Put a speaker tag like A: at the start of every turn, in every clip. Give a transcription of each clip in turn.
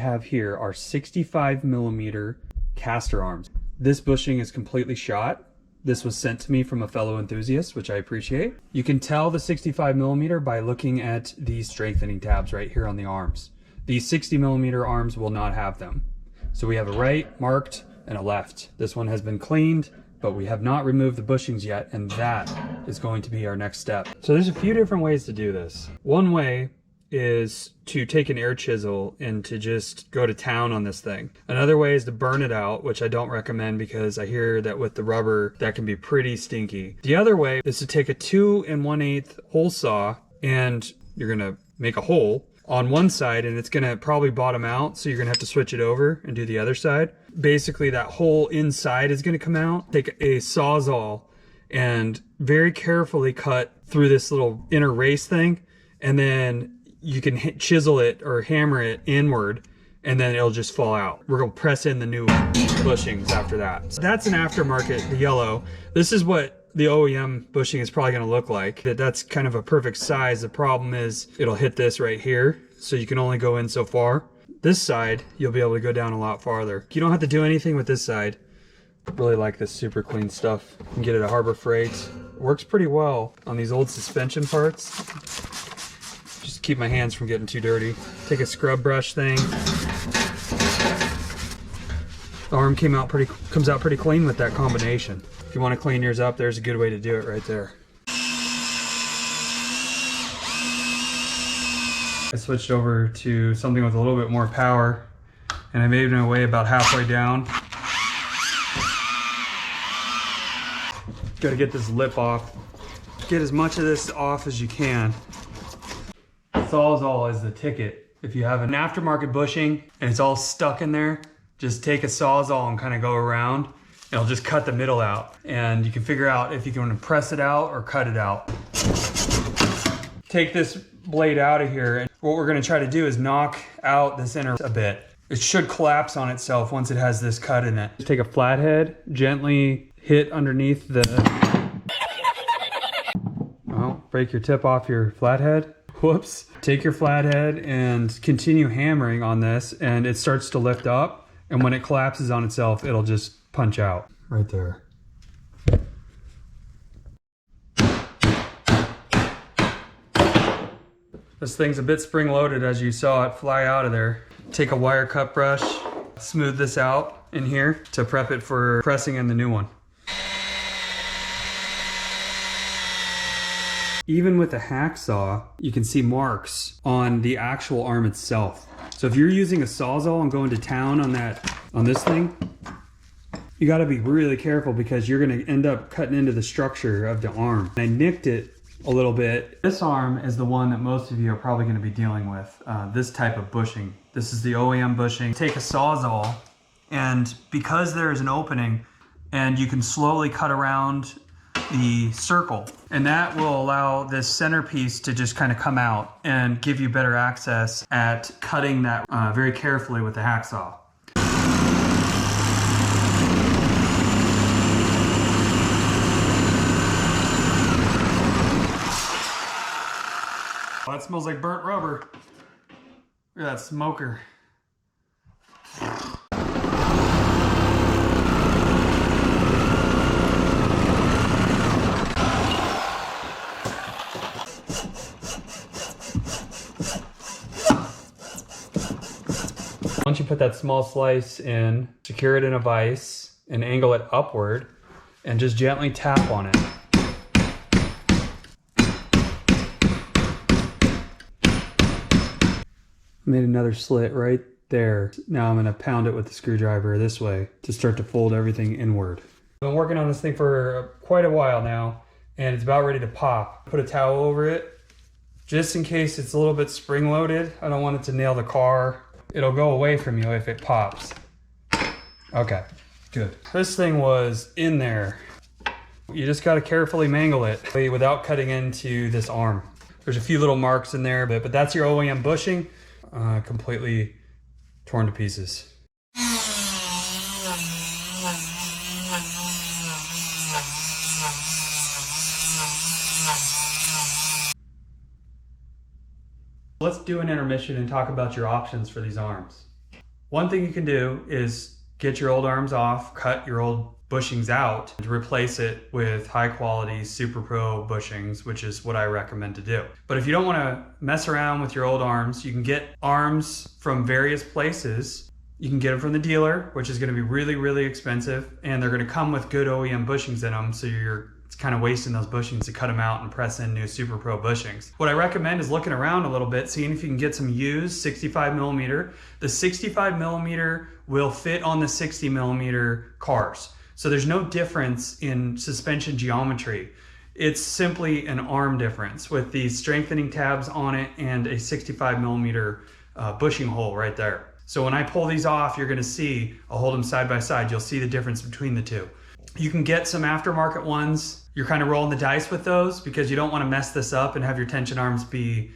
A: have here are 65mm caster arms. This bushing is completely shot. This was sent to me from a fellow enthusiast, which I appreciate. You can tell the 65mm by looking at these strengthening tabs right here on the arms. These 60mm arms will not have them. So we have a right marked and a left. This one has been cleaned, but we have not removed the bushings yet, and that is going to be our next step. So there's a few different ways to do this. One way is to take an air chisel and to just go to town on this thing. Another way is to burn it out, which I don't recommend because I hear that with the rubber that can be pretty stinky. The other way is to take a 2 1/8 hole saw, and you're gonna make a hole on one side and it's gonna probably bottom out, so you're gonna have to switch it over and do the other side. Basically that hole inside is gonna come out. Take a sawzall and very carefully cut through this little inner race thing, and then you can chisel it or hammer it inward, and then it'll just fall out. We're gonna press in the new bushings after that. So that's an aftermarket, the yellow. This is what the OEM bushing is probably gonna look like. That's kind of a perfect size. The problem is it'll hit this right here, so you can only go in so far. This side, you'll be able to go down a lot farther. You don't have to do anything with this side. Really like this super clean stuff. You can get it at Harbor Freight. It works pretty well on these old suspension parts. Just keep my hands from getting too dirty. Take a scrub brush thing. The arm comes out pretty clean with that combination. If you want to clean yours up, there's a good way to do it right there. I switched over to something with a little bit more power, and I made my way about halfway down. Gotta get this lip off. Get as much of this off as you can. Sawzall is the ticket. If you have an aftermarket bushing and it's all stuck in there, just take a sawzall and kind of go around. It'll just cut the middle out, and you can figure out if you can press it out or cut it out. Take this blade out of here, and what we're going to try to do is knock out this inner a bit. It should collapse on itself once it has this cut in it. Just take a flathead, gently hit underneath the... Oh, break your tip off your flathead. Whoops. Take your flathead and continue hammering on this, and it starts to lift up, and when it collapses on itself, it'll just punch out right there. This thing's a bit spring-loaded, as you saw it fly out of there. Take a wire cut brush, smooth this out in here to prep it for pressing in the new one. Even with a hacksaw, you can see marks on the actual arm itself. So if you're using a sawzall and going to town on this thing, you gotta be really careful because you're gonna end up cutting into the structure of the arm. I nicked it a little bit. This arm is the one that most of you are probably gonna be dealing with, this type of bushing. This is the OEM bushing. Take a sawzall, and because there is an opening, and you can slowly cut around the circle, and that will allow this centerpiece to just kind of come out and give you better access at cutting that very carefully with the hacksaw. Oh, that smells like burnt rubber. Look at that smoker. Once you put that small slice in, secure it in a vise and angle it upward and just gently tap on it. Made another slit right there. Now I'm gonna pound it with the screwdriver this way to start to fold everything inward. I've been working on this thing for quite a while now, and it's about ready to pop. Put a towel over it, just in case it's a little bit spring-loaded. I don't want it to nail the car. It'll go away from you if it pops. Okay, good. This thing was in there. You just gotta carefully mangle it without cutting into this arm. There's a few little marks in there, but that's your OEM bushing. Completely torn to pieces. Let's do an intermission and talk about your options for these arms. One thing you can do is get your old arms off, cut your old bushings out, and replace it with high quality SuperPro bushings, which is what I recommend to do. But if you don't want to mess around with your old arms, you can get arms from various places. You can get them from the dealer, which is going to be really, really expensive, and they're going to come with good OEM bushings in them, so it's kind of wasting those bushings to cut them out and press in new SuperPro bushings. What I recommend is looking around a little bit, seeing if you can get some used 65 millimeter. The 65 millimeter will fit on the 60 millimeter cars. So there's no difference in suspension geometry. It's simply an arm difference with these strengthening tabs on it and a 65 millimeter bushing hole right there. So when I pull these off, you're gonna see, I'll hold them side by side, you'll see the difference between the two. You can get some aftermarket ones. You're kind of rolling the dice with those because you don't want to mess this up and have your tension arms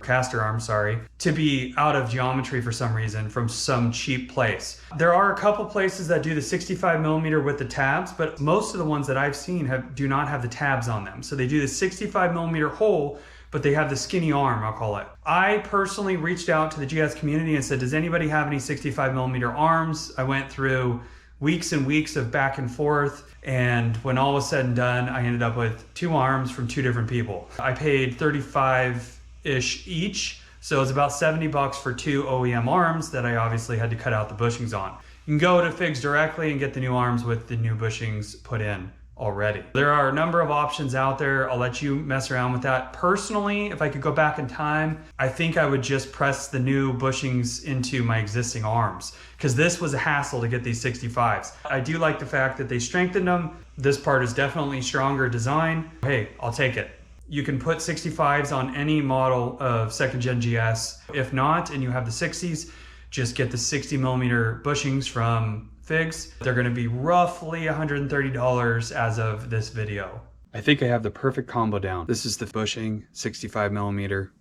A: caster arms, to be out of geometry for some reason from some cheap place. There are a couple places that do the 65 millimeter with the tabs, but most of the ones that I've seen do not have the tabs on them. So they do the 65 millimeter hole, but they have the skinny arm, I'll call it. I personally reached out to the GS community and said, does anybody have any 65 millimeter arms? I went through weeks and weeks of back and forth, and when all was said and done, I ended up with 2 arms from 2 different people. I paid 35-ish each, so it's about 70 bucks for 2 OEM arms that I obviously had to cut out the bushings on. You can go to Figs directly and get the new arms with the new bushings put in already. There are a number of options out there. I'll let you mess around with that. Personally, if I could go back in time, I think I would just press the new bushings into my existing arms, because this was a hassle to get these 65s. I do like the fact that they strengthened them. This part is definitely stronger design. Hey, I'll take it. You can put 65s on any model of 2nd Gen GS. If not, and you have the 60s, just get the 60 millimeter bushings from Figs. They're going to be roughly $130 as of this video. I think I have the perfect combo down. This is the bushing 65 millimeter.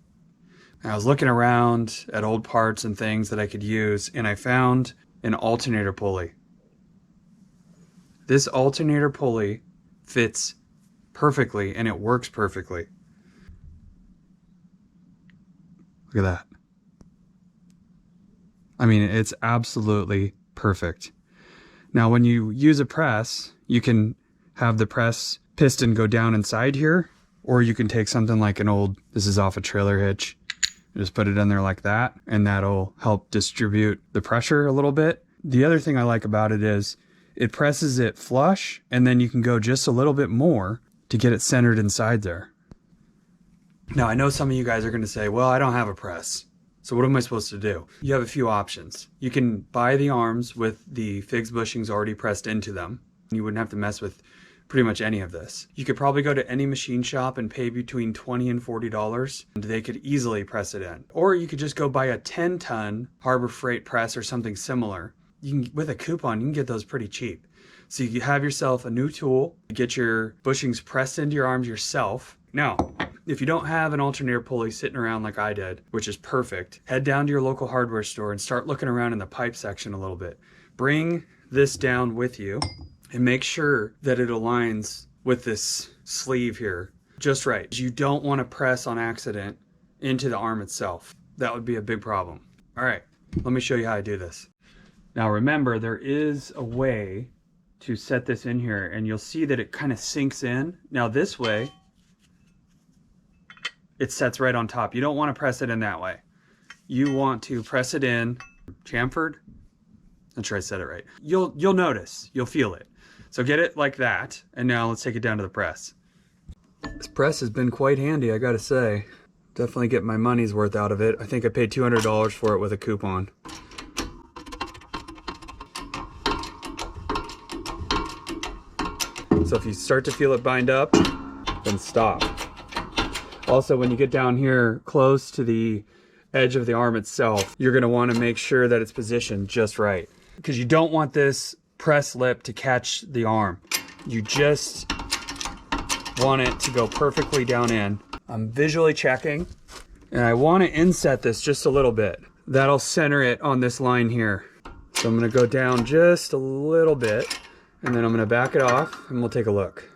A: And I was looking around at old parts and things that I could use, and I found an alternator pulley. This alternator pulley fits perfectly and it works perfectly. Look at that. I mean, it's absolutely perfect. Now, when you use a press, you can have the press piston go down inside here, or you can take something like this is off a trailer hitch, just put it in there like that, and that'll help distribute the pressure a little bit. The other thing I like about it is it presses it flush, and then you can go just a little bit more to get it centered inside there. Now, I know some of you guys are going to say, well, I don't have a press. So what am I supposed to do? You have a few options. You can buy the arms with the Figs bushings already pressed into them. You wouldn't have to mess with pretty much any of this. You could probably go to any machine shop and pay between $20 and $40, and they could easily press it in. Or you could just go buy a 10-ton Harbor Freight press or something similar. With a coupon, you can get those pretty cheap. So you have yourself a new tool, get your bushings pressed into your arms yourself. Now, if you don't have an alternator pulley sitting around like I did, which is perfect, head down to your local hardware store and start looking around in the pipe section a little bit. Bring this down with you and make sure that it aligns with this sleeve here just right. You don't want to press on accident into the arm itself. That would be a big problem. All right, let me show you how I do this. Now remember, there is a way to set this in here, and you'll see that it kind of sinks in. Now this way, it sets right on top. You don't want to press it in that way. You want to press it in chamfered. I'm sure I said it right. You'll notice, you'll feel it. So get it like that, and now let's take it down to the press. This press has been quite handy, I gotta say. Definitely get my money's worth out of it. I think I paid $200 for it with a coupon. So if you start to feel it bind up, then stop. Also, when you get down here close to the edge of the arm itself, you're gonna wanna make sure that it's positioned just right, because you don't want this press lip to catch the arm. You just want it to go perfectly down in. I'm visually checking, and I wanna inset this just a little bit. That'll center it on this line here. So I'm gonna go down just a little bit, and then I'm gonna back it off, and we'll take a look.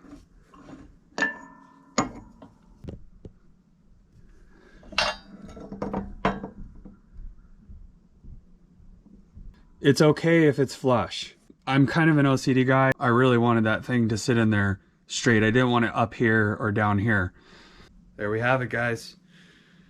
A: It's okay if it's flush. I'm kind of an OCD guy. I really wanted that thing to sit in there straight. I didn't want it up here or down here. There we have it, guys.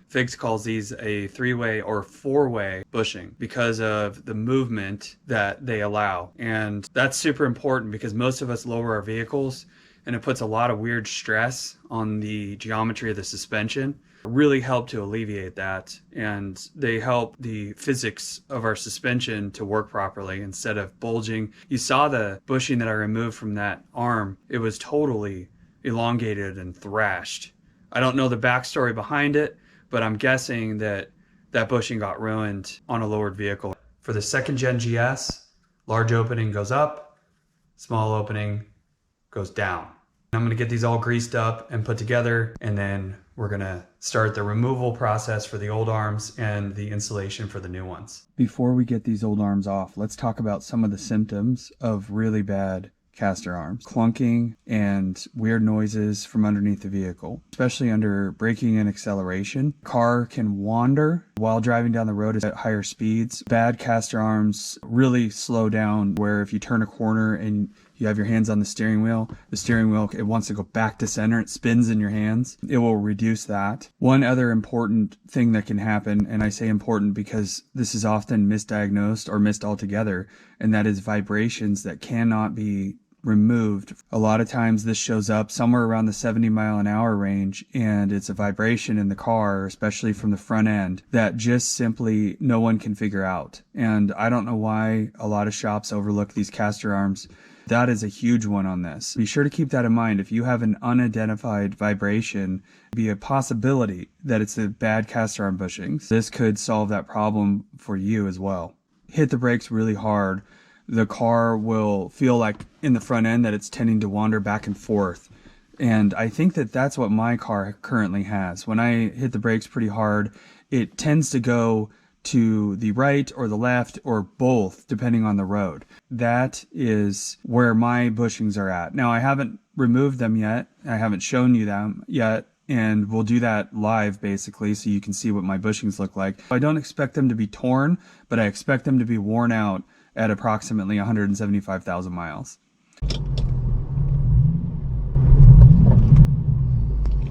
A: Figs calls these a 3-way or 4-way bushing because of the movement that they allow. And that's super important because most of us lower our vehicles and it puts a lot of weird stress on the geometry of the suspension. Really help to alleviate that, and they help the physics of our suspension to work properly instead of bulging. You saw the bushing that I removed from that arm. It was totally elongated and thrashed. I don't know the backstory behind it, but I'm guessing that that bushing got ruined on a lowered vehicle. For the 2nd gen GS, large opening goes up, small opening goes down. I'm gonna get these all greased up and put together, and then we're gonna start the removal process for the old arms and the installation for the new ones. Before we get these old arms off, let's talk about some of the symptoms of really bad caster arms. Clunking and weird noises from underneath the vehicle, especially under braking and acceleration. Car can wander while driving down the road at higher speeds. Bad caster arms really slow down, where if you turn a corner and you have your hands on the steering wheel, it wants to go back to center. It spins in your hands. It will reduce that. One other important thing that can happen, and I say important because this is often misdiagnosed or missed altogether, and that is vibrations that cannot be removed. A lot of times this shows up somewhere around the 70-mile-an-hour range, and it's a vibration in the car, especially from the front end, that just simply no one can figure out. And I don't know why a lot of shops overlook these caster arms. That is a huge one on this. Be sure to keep that in mind. If you have an unidentified vibration, be a possibility that it's the bad caster arm bushings. This could solve that problem for you as well. Hit the brakes really hard. The car will feel like in the front end that it's tending to wander back and forth. And I think that that's what my car currently has. When I hit the brakes pretty hard, it tends to go to the right or the left or both, depending on the road. That is where my bushings are at. Now, I haven't removed them yet. I haven't shown you them yet. And we'll do that live, basically, so you can see what my bushings look like. I don't expect them to be torn, but I expect them to be worn out at approximately 175,000 miles.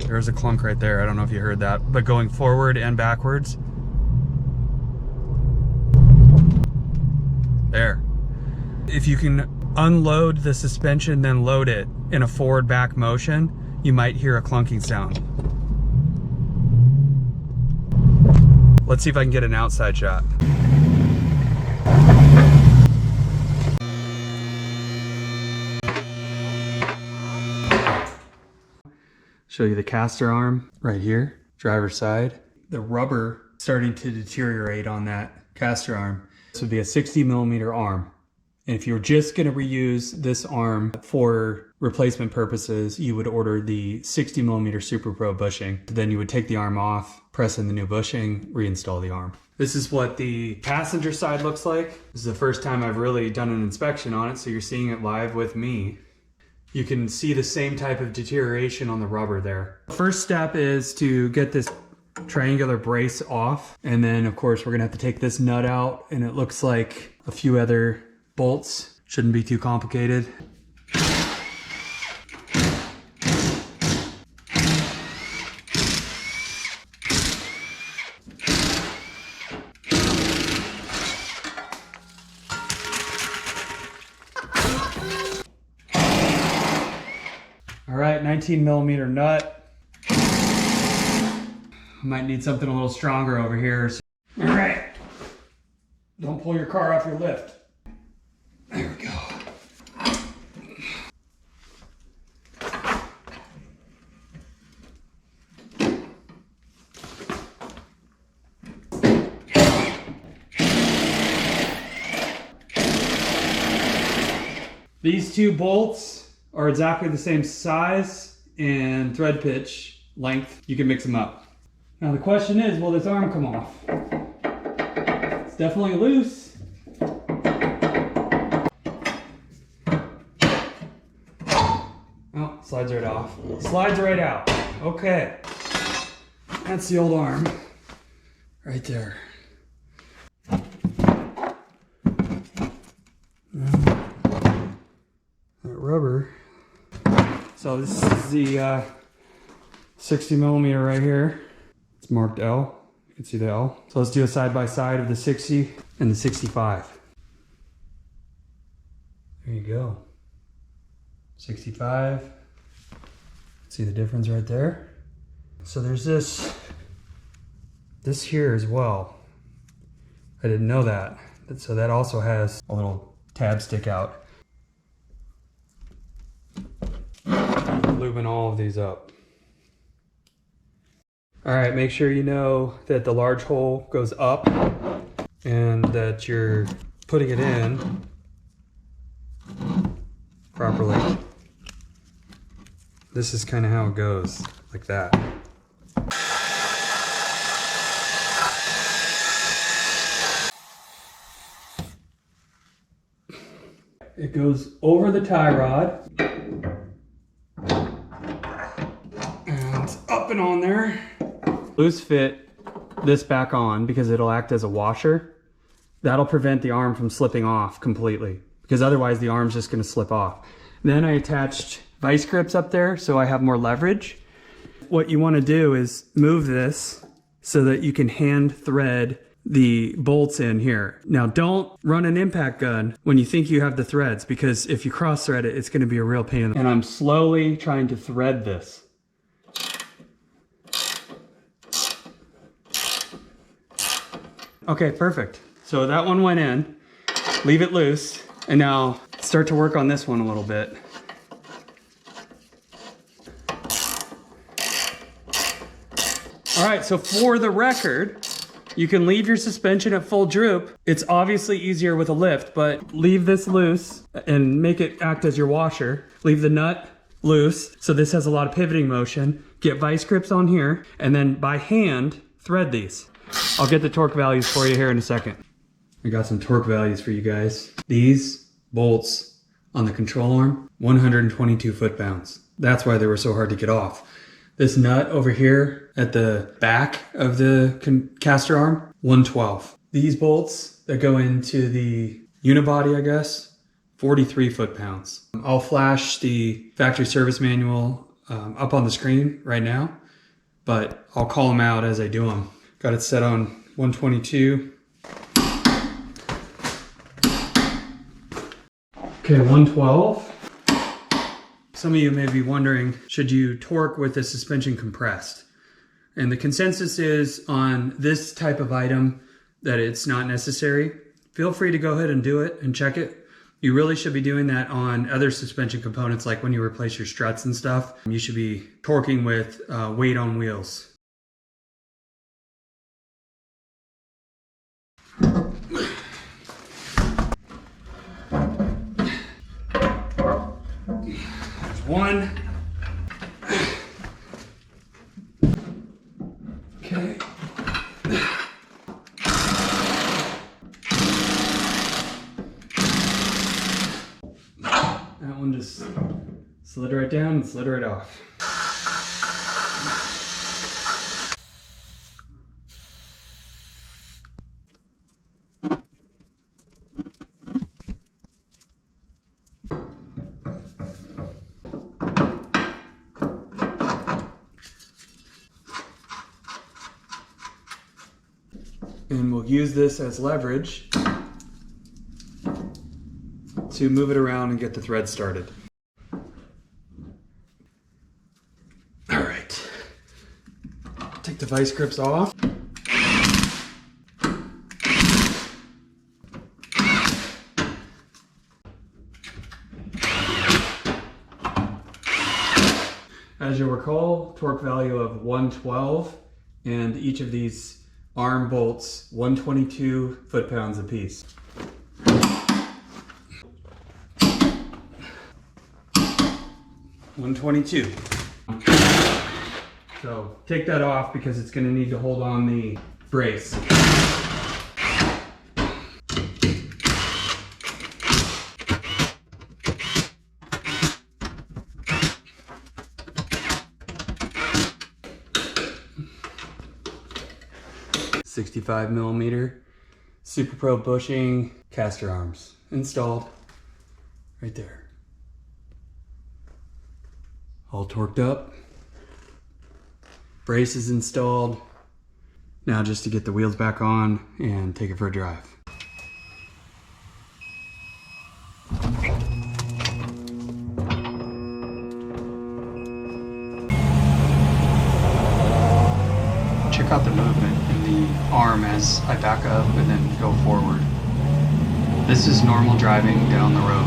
A: There's a clunk right there. I don't know if you heard that, but going forward and backwards. There. If you can unload the suspension, then load it in a forward back motion, you might hear a clunking sound. Let's see if I can get an outside shot. Show you the caster arm right here, driver's side. The rubber starting to deteriorate on that caster arm. This would be a 60-millimeter arm. And if you're just going to reuse this arm for replacement purposes, you would order the 60-millimeter SuperPro bushing. Then you would take the arm off, press in the new bushing, reinstall the arm. This is what the passenger side looks like. This is the first time I've really done an inspection on it, so you're seeing it live with me. You can see the same type of deterioration on the rubber there. First step is to get this triangular brace off, and then of course we're gonna have to take this nut out, and it looks like a few other bolts. Shouldn't be too complicated. All right, 19-millimeter nut. Might need something a little stronger over here. All right, don't pull your car off your lift. There we go. These two bolts are exactly the same size and thread pitch length. You can mix them up. Now the question is, will this arm come off? It's definitely loose. Oh, slides right off. Slides right out. Okay. That's the old arm. Right there. So this is the 60 millimeter right here. It's marked L. You can see the L. So let's do a side by side of the 60 and the 65. There you go. 65. See the difference right there? So there's this here as well. I didn't know that. So that also has a little tab stick out. Lubing all of these up. All right, make sure you know that the large hole goes up and that you're putting it in properly. This is kind of how it goes, like that. It goes over the tie rod and up and on there. Loose fit this back on because it'll act as a washer. That'll prevent the arm from slipping off completely because otherwise the arm's just going to slip off. Then I attached vice grips up there so I have more leverage. What you want to do is move this so that you can hand thread the bolts in here. Now don't run an impact gun when you think you have the threads, because if you cross thread it, it's going to be a real pain. And I'm slowly trying to thread this. Okay, perfect. So that one went in. Leave it loose. And now start to work on this one a little bit. All right, so for the record, you can leave your suspension at full droop. It's obviously easier with a lift, but leave this loose and make it act as your washer. Leave the nut loose, so this has a lot of pivoting motion. Get vice grips on here, and then by hand, thread these. I'll get the torque values for you here in a second. I got some torque values for you guys. These bolts on the control arm, 122 foot-pounds. That's why they were so hard to get off. This nut over here at the back of the caster arm, 112. These bolts that go into the unibody, I guess, 43 foot-pounds. I'll flash the factory service manual up on the screen right now, but I'll call them out as I do them. Got it set on 122. Okay, 112. Some of you may be wondering, should you torque with the suspension compressed? And the consensus is on this type of item that it's not necessary. Feel free to go ahead and do it and check it. You really should be doing that on other suspension components, like when you replace your struts and stuff. You should be torquing with weight on wheels. One. Okay. That one just slid right down and slid right off. And we'll use this as leverage to move it around and get the thread started. All right, take the vice grips off. As you'll recall, torque value of 112, and each of these arm bolts 122 foot-pounds apiece. 122. So take that off because it's going to need to hold on the brace. .65 millimeter SuperPro bushing caster arms installed right there. All torqued up. Braces installed. Now just to get the wheels back on and take it for a drive. Check out the movement in the arm as I back up and then go forward. This is normal driving down the road.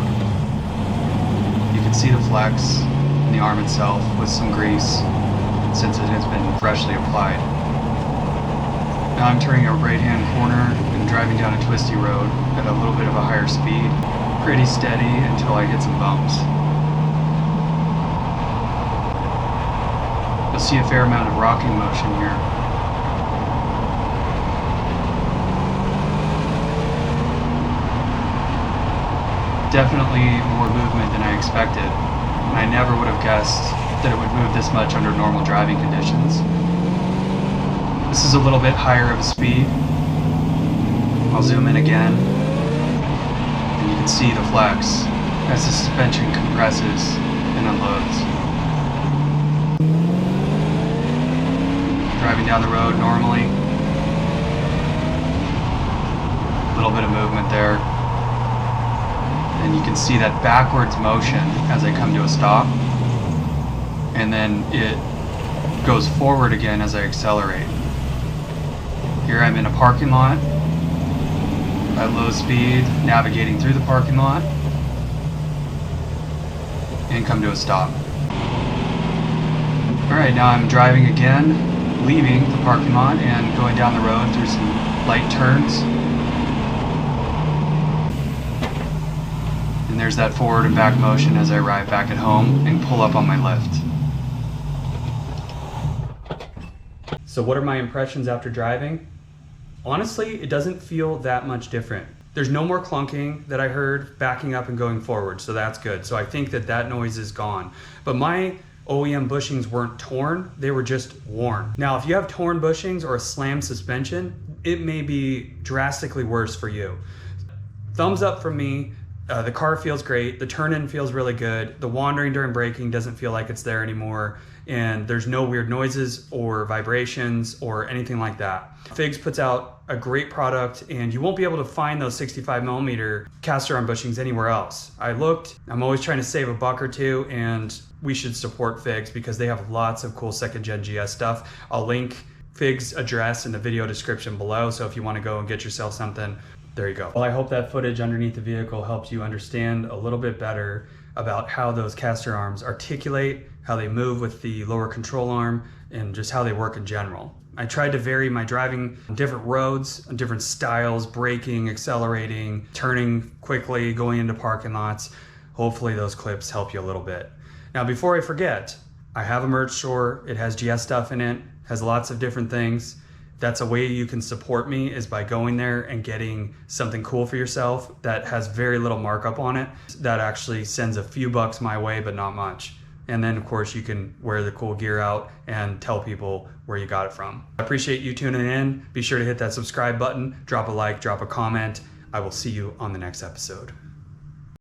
A: You can see the flex in the arm itself with some grease since it has been freshly applied. Now I'm turning a right-hand corner and driving down a twisty road at a little bit of a higher speed, pretty steady until I hit some bumps. You'll see a fair amount of rocking motion here. Definitely more movement than I expected, and I never would have guessed that it would move this much under normal driving conditions. This is a little bit higher of a speed. I'll zoom in again, and you can see the flex as the suspension compresses and unloads. Driving down the road normally. A little bit of movement there. And you can see that backwards motion as I come to a stop, and then it goes forward again as I accelerate. Here I'm in a parking lot at low speed, navigating through the parking lot, and come to a stop. Alright, now I'm driving again, leaving the parking lot and going down the road through some light turns. And there's that forward and back motion as I arrive back at home and pull up on my lift. So what are my impressions after driving? Honestly, it doesn't feel that much different. There's no more clunking that I heard backing up and going forward, so that's good. So I think that noise is gone. But my OEM bushings weren't torn, they were just worn. Now, if you have torn bushings or a slammed suspension, it may be drastically worse for you. Thumbs up from me. The car feels great, the turn-in feels really good, the wandering during braking doesn't feel like it's there anymore, and there's no weird noises or vibrations or anything like that. Figs puts out a great product, and you won't be able to find those 65mm caster arm bushings anywhere else. I looked, I'm always trying to save a buck or two, and we should support Figs because they have lots of cool 2nd Gen GS stuff. I'll link Figs' address in the video description below, so if you want to go and get yourself something, there you go. Well, I hope that footage underneath the vehicle helps you understand a little bit better about how those caster arms articulate, how they move with the lower control arm, and just how they work in general. I tried to vary my driving on different roads, on different styles, braking, accelerating, turning quickly, going into parking lots. Hopefully those clips help you a little bit. Now, before I forget, I have a merch store. It has GS stuff in it, has lots of different things. That's a way you can support me, is by going there and getting something cool for yourself that has very little markup on it. That actually sends a few bucks my way, but not much. And then of course you can wear the cool gear out and tell people where you got it from. I appreciate you tuning in. Be sure to hit that subscribe button, drop a like, drop a comment. I will see you on the next episode.